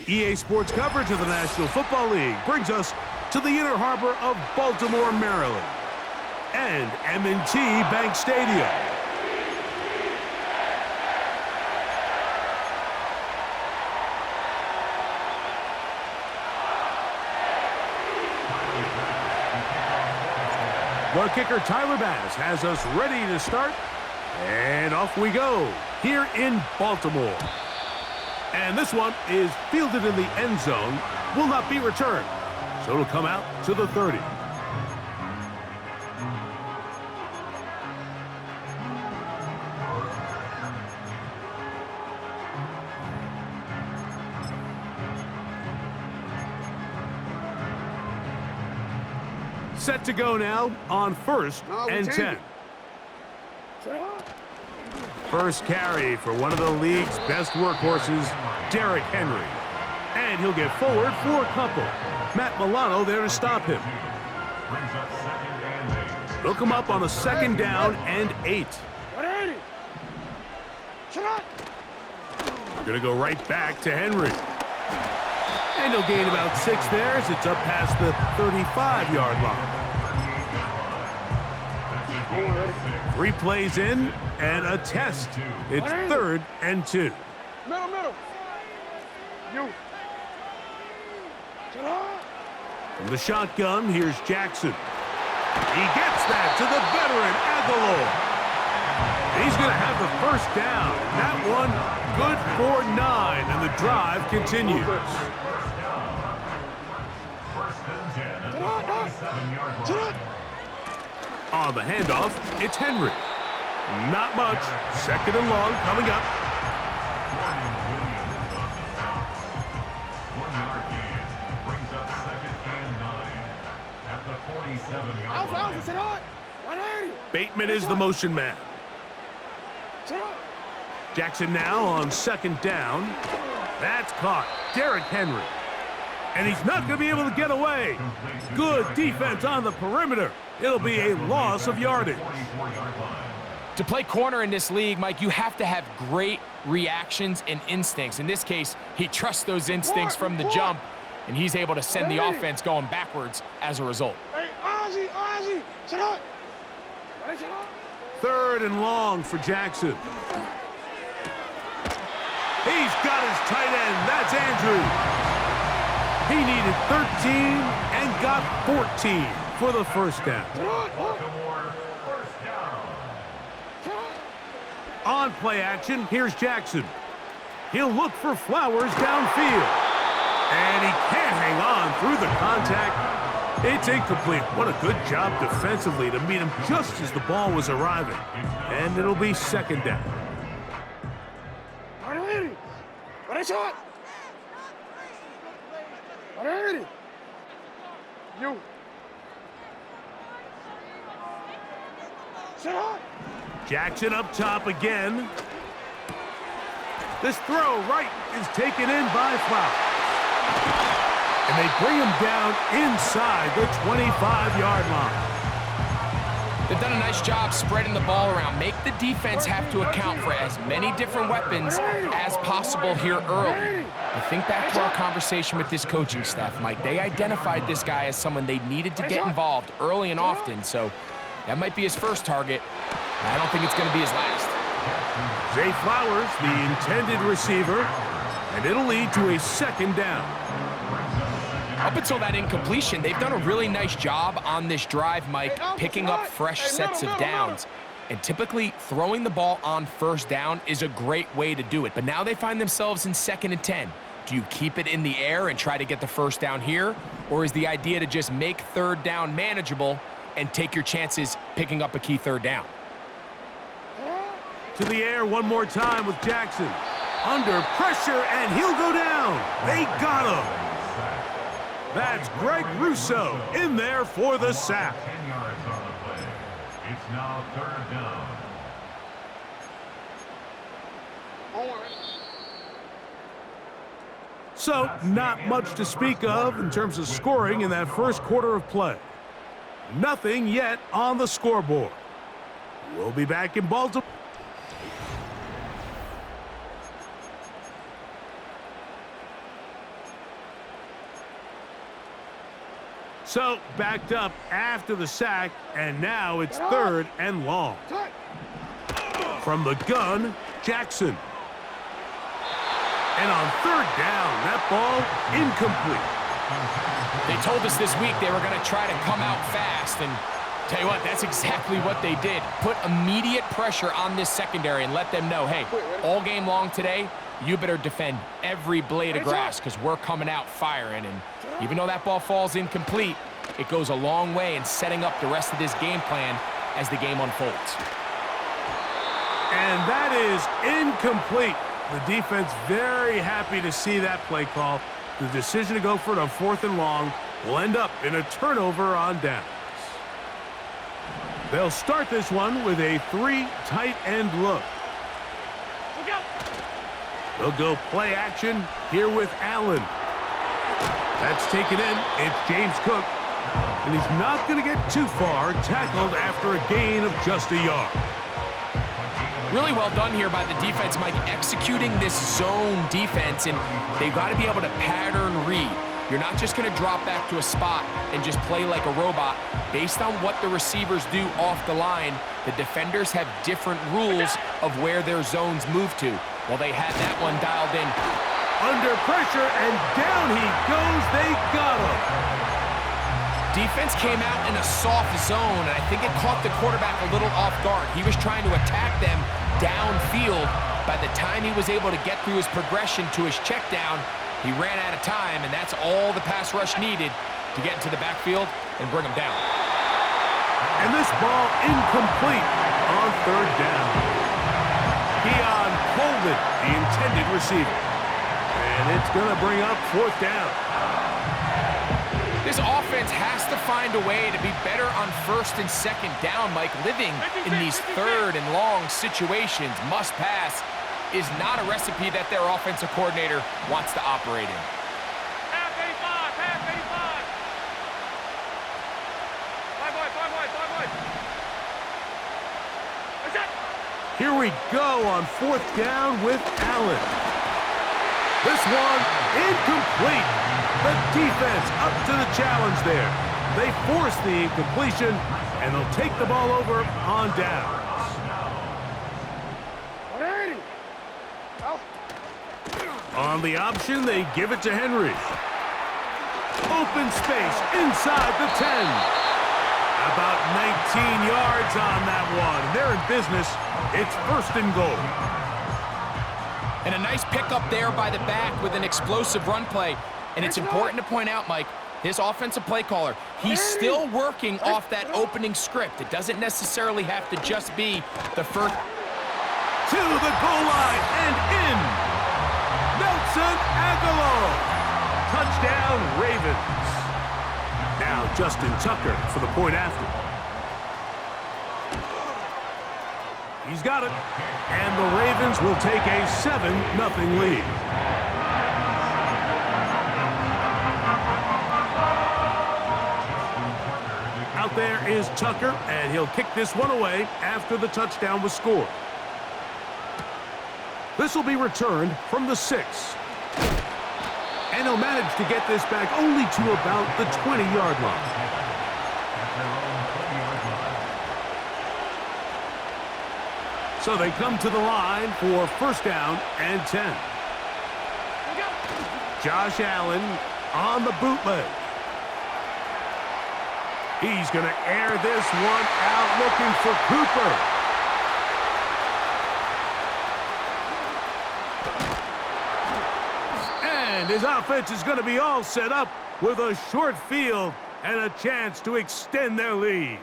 EA Sports coverage of the National Football League brings us to the inner harbor of Baltimore, Maryland, and M&T Bank Stadium. The kicker, Tyler Bass, has us ready to start, and off we go here in Baltimore. And this one is fielded in the end zone, will not be returned, so it'll come out to the 30. Set to go now on 1st and 10. First carry for one of the league's best workhorses, Derrick Henry. And he'll get forward for a couple. Matt Milano there to stop him. He'll come up on a 2nd down and 8. Gonna go right back to Henry. And he'll gain about 6 there as it's up past the 35-yard line. 3 plays in and a test. It's 3rd and 2. Middle. You. From the shotgun, here's Jackson. He gets that to the veteran Aguilar. He's going to have the 1st down. That one good for 9, and the drive continues. On the handoff, it's Henry. Not much. 2nd and long coming up. Bateman is the motion man. Jackson now on 2nd down. That's caught. Derrick Henry. And he's not going to be able to get away. Good defense on the perimeter. It'll be a loss of yardage. To play corner in this league, Mike, you have to have great reactions and instincts. In this case, he trusts those instincts from the jump, and he's able to send the offense going backwards as a result. Hey, Ozzy, sit up. 3rd and long for Jackson. He's got his tight end. That's Andrew. He needed 13 and got 14 for the 1st down. On play action, here's Jackson. He'll look for Flowers downfield. And he can't hang on through the contact. It's incomplete. What a good job defensively to meet him just as the ball was arriving. And it'll be 2nd down. You. Jackson up top again. This throw right is taken in by Flowers. And they bring him down inside the 25-yard line. They've done a nice job spreading the ball around. Make the defense have to account for as many different weapons as possible here early. I think back to our conversation with this coaching staff, Mike. They identified this guy as someone they needed to get involved early and often, so that might be his first target. I don't think it's going to be his last. Zay Flowers, the intended receiver, and it'll lead to a 2nd down. Up until that incompletion, they've done a really nice job on this drive, Mike, picking up fresh sets of downs. And typically, throwing the ball on 1st down is a great way to do it. But now they find themselves in 2nd and 10. Do you keep it in the air and try to get the 1st down here? Or is the idea to just make 3rd down manageable and take your chances picking up a key 3rd down? To the air one more time with Jackson. Under pressure, and he'll go down. They got him. That's Greg Russo in there for the sack. 10 yards on the play. It's now 3rd down. So, not much to speak of in terms of scoring in that 1st quarter of play. Nothing yet on the scoreboard. We'll be back in Baltimore. So backed up after the sack, and now it's 3rd and long. From the gun, Jackson. And on 3rd down, that ball incomplete. They told us this week they were going to try to come out fast, and tell you what, that's exactly what they did. Put immediate pressure on this secondary and let them know, hey, all game long today, you better defend every blade of grass because we're coming out firing. And even though that ball falls incomplete, it goes a long way in setting up the rest of this game plan as the game unfolds. And that is incomplete. The defense very happy to see that play call. The decision to go for it on 4th and long will end up in a turnover on downs. They'll start this one with a 3 tight end look. They'll go play action here with Allen. That's taken in. It's James Cook. And he's not going to get too far, tackled after a gain of just a yard. Really well done here by the defense, Mike, executing this zone defense, and they've got to be able to pattern read. You're not just going to drop back to a spot and just play like a robot. Based on what the receivers do off the line, the defenders have different rules of where their zones move to. Well, they had that one dialed in. Under pressure, and down he goes. They got him. Defense came out in a soft zone, and I think it caught the quarterback a little off guard. He was trying to attack them downfield. By the time he was able to get through his progression to his check down, he ran out of time, and that's all the pass rush needed to get into the backfield and bring him down. And this ball incomplete on 3rd down. Keon Coleman, the intended receiver. And it's going to bring up 4th down. This offense has to find a way to be better on 1st and 2nd down, Mike. Living in these 3rd and long situations, must pass, is not a recipe that their offensive coordinator wants to operate in. Half 85, half 85. Here we go on 4th down with Allen. This one incomplete. The defense up to the challenge there. They force the incompletion, and they'll take the ball over on downs. 180. On the option, they give it to Henry. Open space inside the 10. About 19 yards on that one. They're in business. It's 1st and goal. And a nice pickup there by the back with an explosive run play. And it's important to point out, Mike, this offensive play caller, he's still working off that opening script. It doesn't necessarily have to just be the first. To the goal line and in. Nelson Aguilar. Touchdown, Ravens. Now Justin Tucker for the point after. He's got it. And the Ravens will take a 7-0 lead. Out there is Tucker, and he'll kick this one away after the touchdown was scored. This will be returned from the 6. And he'll manage to get this back only to about the 20-yard line. So they come to the line for 1st down and 10. Josh Allen on the bootleg. He's going to air this one out looking for Cooper. And his offense is going to be all set up with a short field and a chance to extend their lead.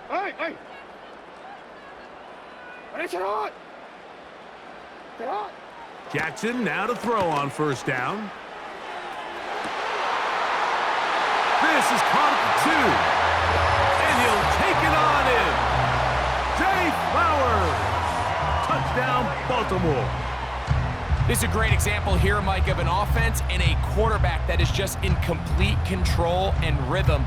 Hey! Get on! Get on! Jackson now to throw on 1st down. This is caught at the 2. And he'll take it on in. Zay Flowers. Touchdown, Baltimore. This is a great example here, Mike, of an offense and a quarterback that is just in complete control and rhythm.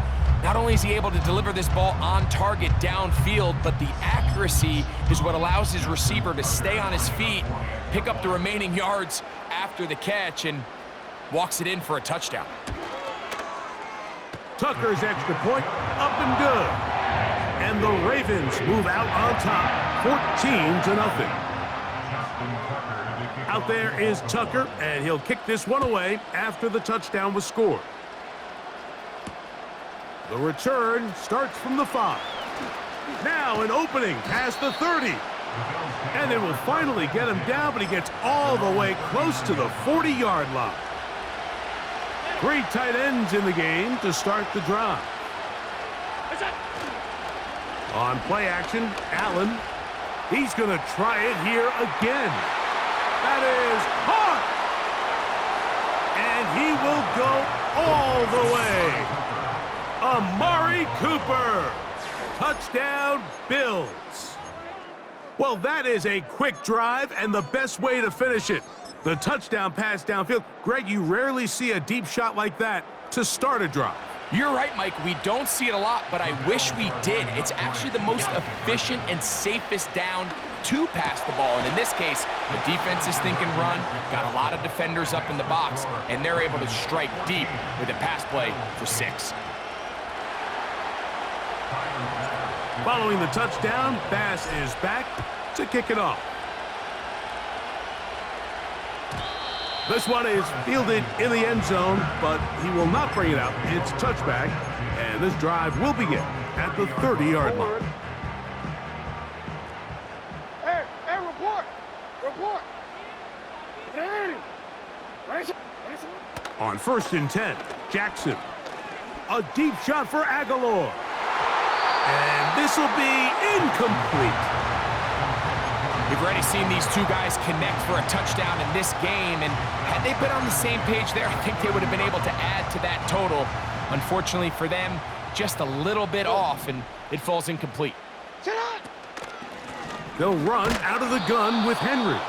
Not only is he able to deliver this ball on target downfield, but the accuracy is what allows his receiver to stay on his feet, pick up the remaining yards after the catch, and walks it in for a touchdown. Tucker's extra point up and good. And the Ravens move out on top, 14-0. Out there is Tucker, and he'll kick this one away after the touchdown was scored. The return starts from the 5. Now an opening past the 30. And it will finally get him down, but he gets all the way close to the 40-yard line. 3 tight ends in the game to start the drive. On play action, Allen. He's going to try it here again. That is hard. And he will go all the way. Amari Cooper. Touchdown, Bills. Well, that is a quick drive and the best way to finish it. The touchdown pass downfield. Greg, you rarely see a deep shot like that to start a drive. You're right, Mike. We don't see it a lot, but I wish we did. It's actually the most efficient and safest down to pass the ball. And in this case, the defense is thinking run, got a lot of defenders up in the box, and they're able to strike deep with a pass play for 6. Following the touchdown, Bass is back to kick it off. This one is fielded in the end zone, but he will not bring it out. It's touchback, and this drive will begin at the 30-yard line. Hey, report! Report! On 1st and 10, Jackson. A deep shot for Aguilar. And this will be incomplete. We've already seen these two guys connect for a touchdown in this game, and had they been on the same page there, I think they would have been able to add to that total. Unfortunately for them, just a little bit off, and it falls incomplete. They'll run out of the gun with Henry.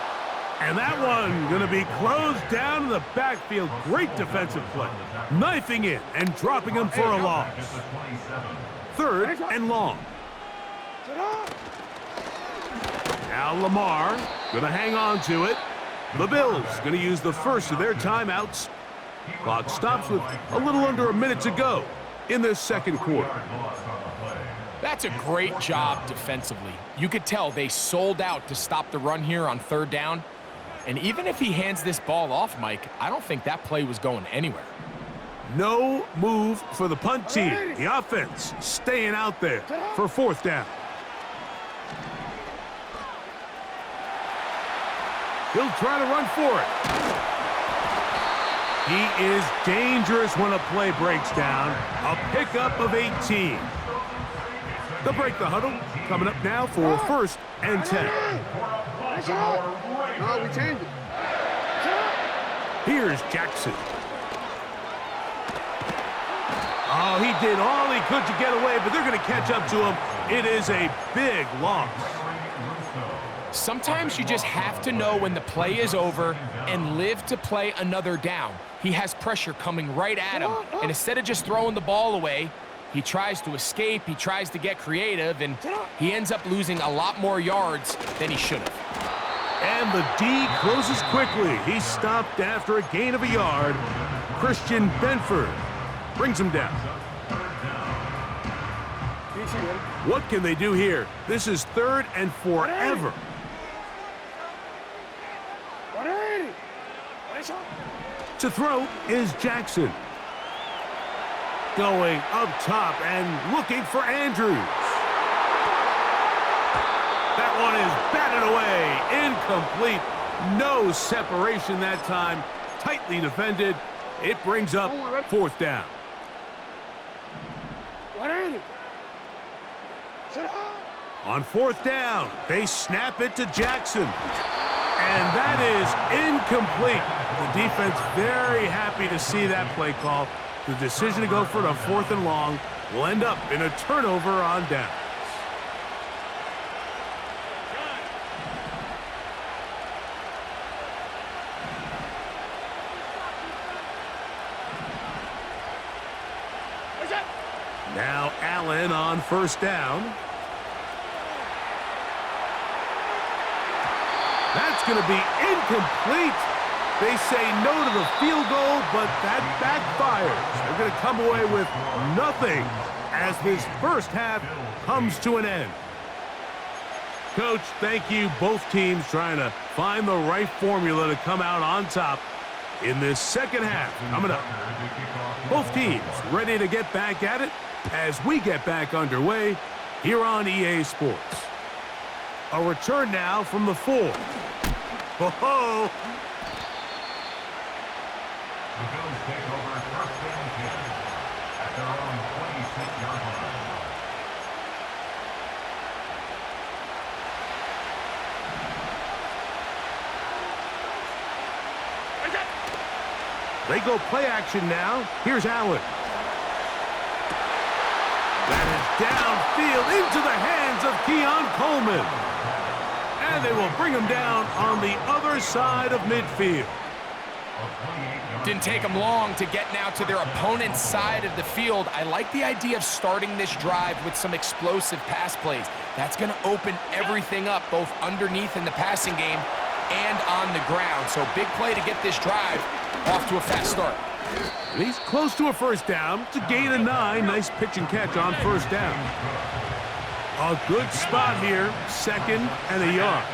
And that one going to be closed down in the backfield. Great defensive play. Knifing in and dropping him for a loss. 3rd and long. Now Lamar going to hang on to it. The Bills going to use the first of their timeouts. Clock stops with a little under a minute to go in this second quarter. That's a great job defensively. You could tell they sold out to stop the run here on 3rd down. And even if he hands this ball off, Mike, I don't think that play was going anywhere. No move for the punt team. The offense staying out there for 4th down. He'll try to run for it. He is dangerous when a play breaks down. A pickup of 18. They'll break the huddle. Coming up now for 1st and 10. No, we changed it. Here's Jackson. Oh, he did all he could to get away, but they're going to catch up to him. It is a big loss. Sometimes you just have to know when the play is over and live to play another down. He has pressure coming right at him, and instead of just throwing the ball away, he tries to escape, he tries to get creative, and he ends up losing a lot more yards than he should have. And the D closes quickly. He stopped after a gain of a yard. Christian Benford brings him down. What can they do here? This is 3rd and forever. To throw is Jackson. Going up top and looking for Andrews. That one is batted away. Incomplete. No separation that time. Tightly defended. It brings up 4th down. On 4th down, they snap it to Jackson. And that is incomplete. The defense very happy to see that play call. The decision to go for it on 4th and long will end up in a turnover on downs. Now Allen on first down. That's going to be incomplete. They say no to the field goal, but that backfires. They're going to come away with nothing as this first half comes to an end. Coach, thank you. Both teams trying to find the right formula to come out on top in this second half coming up. Both teams ready to get back at it as we get back underway here on EA Sports. A return now from the 4. Ho-ho! The Bills take over first and 10 at their own 26-yard line. They go play action now. Here's Allen. That is downfield into the hands of Keon Coleman. And they will bring him down on the other side of midfield. Didn't take them long to get now to their opponent's side of the field. I like the idea of starting this drive with some explosive pass plays. That's going to open everything up, both underneath in the passing game and on the ground. So big play to get this drive off to a fast start. And he's close to a first down. It's a gain of 9. Nice pitch and catch on first down. A good spot here. Second and a yard.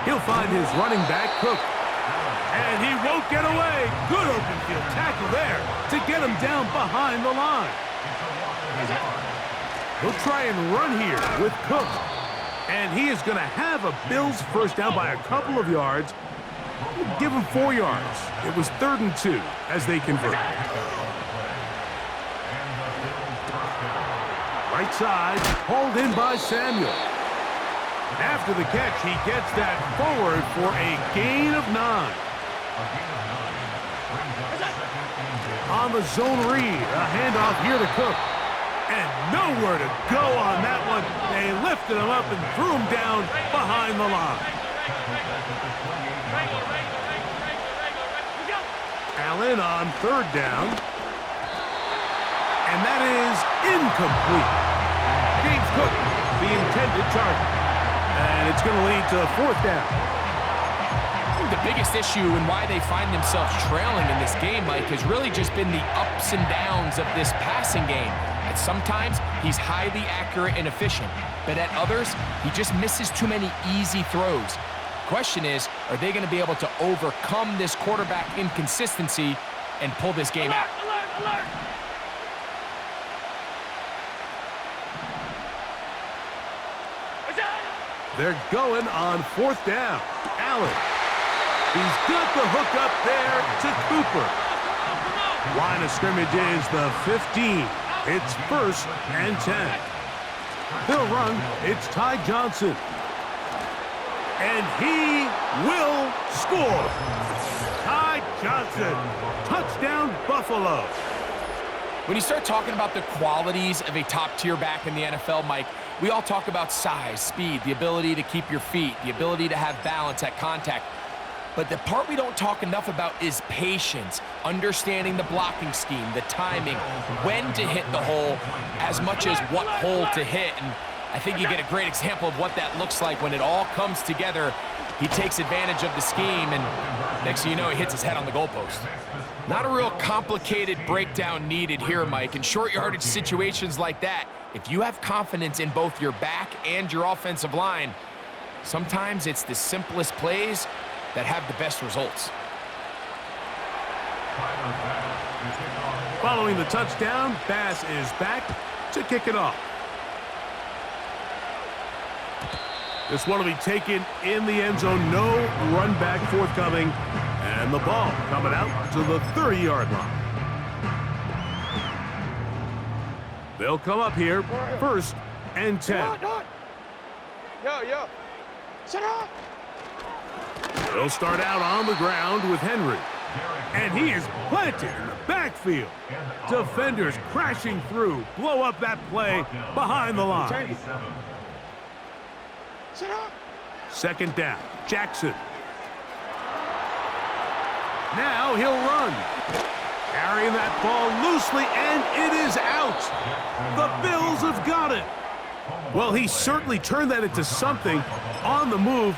He'll find his running back, Cook. And he won't get away. Good open field tackle there to get him down behind the line. He'll try and run here with Cook. And he is going to have a Bills first down by a couple of yards. Give him 4 yards. It was 3rd and 2 as they convert. Right side, hauled in by Samuel. After the catch, he gets that forward for a gain of 9. On the zone read, a handoff here to Cook. And nowhere to go on that one. They lifted him up and threw him down behind the line. Allen on 3rd down. And that is incomplete. James Cook, the intended target. And it's going to lead to 4th down. The biggest issue and why they find themselves trailing in this game, Mike, has really just been the ups and downs of this passing game. And sometimes he's highly accurate and efficient, but at others, he just misses too many easy throws. Question is, are they going to be able to overcome this quarterback inconsistency and pull this game out? Alert! They're going on 4th down. Allen. He's got the hook up there to Cooper. Line of scrimmage is the 15. It's 1st and 10. They'll run. It's Ty Johnson. And he will score. Ty Johnson. Touchdown, Buffalo. When you start talking about the qualities of a top-tier back in the NFL, Mike, we all talk about size, speed, the ability to keep your feet, the ability to have balance at contact. But the part we don't talk enough about is patience, understanding the blocking scheme, the timing, when to hit the hole, as much as what hole to hit. And I think you get a great example of what that looks like when it all comes together. He takes advantage of the scheme, and next thing you know, he hits his head on the goalpost. Not a real complicated breakdown needed here, Mike. In short yardage situations like that, if you have confidence in both your back and your offensive line, sometimes it's the simplest plays that have the best results. Following the touchdown, Bass is back to kick it off. This one will be taken in the end zone. No run back forthcoming. And the ball coming out to the 30-yard line. They'll come up here 1st and 10. Yo. Sit up. They'll start out on the ground with Henry. And he is planted in the backfield. Defenders crashing through. Blow up that play behind the line. Sit up. 2nd down. Jackson. Now he'll run. Carrying that ball loosely, and it is out. The Bills have got it. Well, he certainly turned that into something on the move.